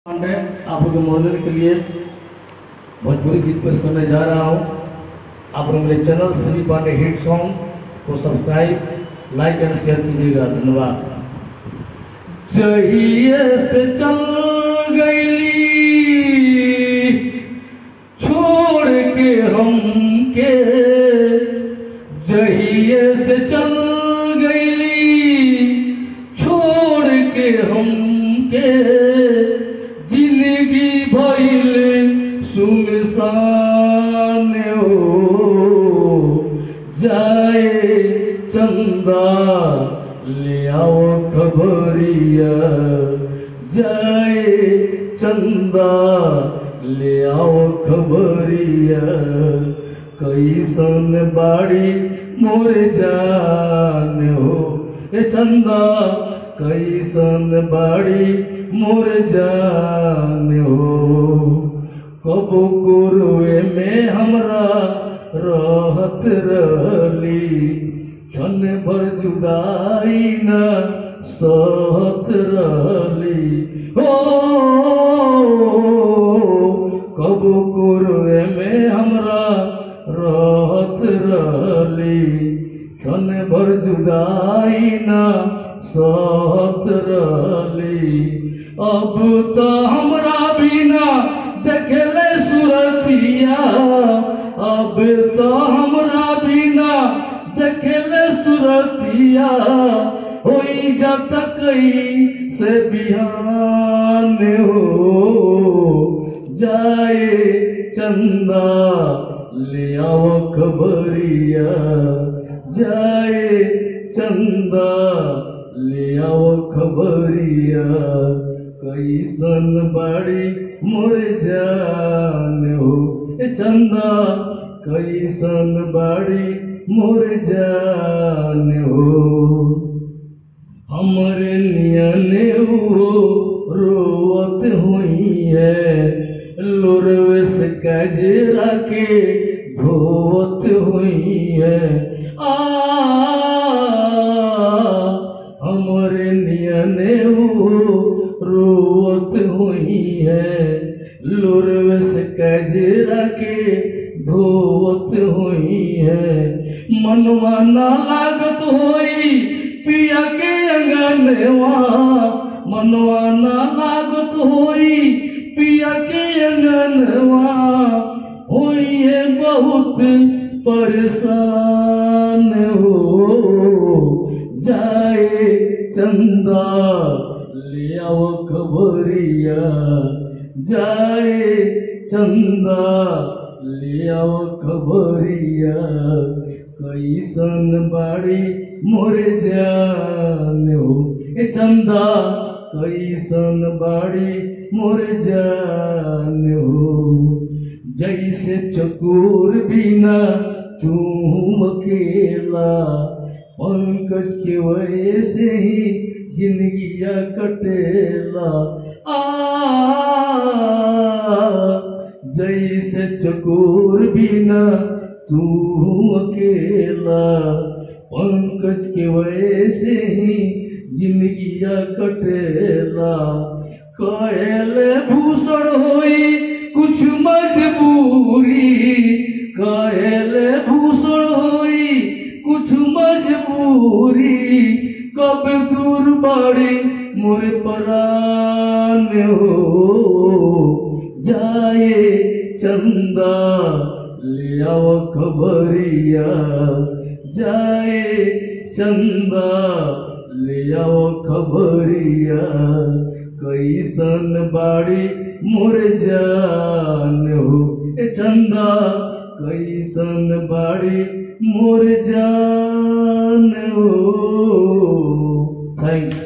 मैं आप लोगों के मनोरंजन के लिए भोजपुरी गीत पेश करने जा रहा हूँ। आप लोग मेरे चैनल सभी पांडे हिट सॉन्ग को सब्सक्राइब, लाइक एंड शेयर कीजिएगा। धन्यवाद। जहिए से चल गईली छोड़ के हमके, जहिए से चल गईली छोड़ के हमके, जिंदगी भइल सुनसान हो जाए। चंदा ले आओ खबरिया, जाए चंदा ले आओ खबरिया, कैसन बाड़ी मोर जान हो। ए चंदा कैसन बाड़ी मोर जान हो। कबो कुरुए में हमरा रहत रहली, क्षण भर जुदाई न सहत रहली हो। कबो कुरुए में हमरा रहत रहली, क्षण भर जुदाई न सहत रहली। अब तो हमरा बिना देखले सुरतिया, अब तो हमरा बिना देखले सुरतिया, होई जब तक से बिहान हो जाए। चंदा ले आओ खबरिया, जाए चंदा ले आओ खबरिया, कैसन बाड़ी मोर जान हो। ए चंदा कैसन बाड़ी मोर जान हो। हमरे नियने हो रोवत हुई है, लोरवे से कजरा के धोवत हुई है। हमरे नियने हो रोवत हुई है, लोरवे से कजरा के धोवत हुई है। मनवा ना लागत होई पिया के अंगनवा, मनवा ना लागत होई पिया के अंगनवा, होई है बहुत परेशान हो जाए। चंदा ले आओ खबरिया, जाए चंदा ले आओ खबरिया, कैसन बाड़ी मोर जान हो। ए चंदा कैसन बाड़ी मोर जान हो। जैसे चकोर बिना चूम अकेला, पंकज के वैसे ही जिंदगिया कटेला। जैसे चकोर बिना तू अकेला, पंकज के वैसे ही जिंदगिया कटेला। कहले भूषण होई कुछ मजबूरी, कहले भूषण होई कुछ मजबूरी, कब दूर बाड़ी मोर परान हो जाए। चंदा ले आओ खबरिया, जाए चंदा ले आओ खबरिया, कैसन बाड़ी मोर जान हो। ए चंदा कैसन बाड़ी मोर जान हो। थैंक्स।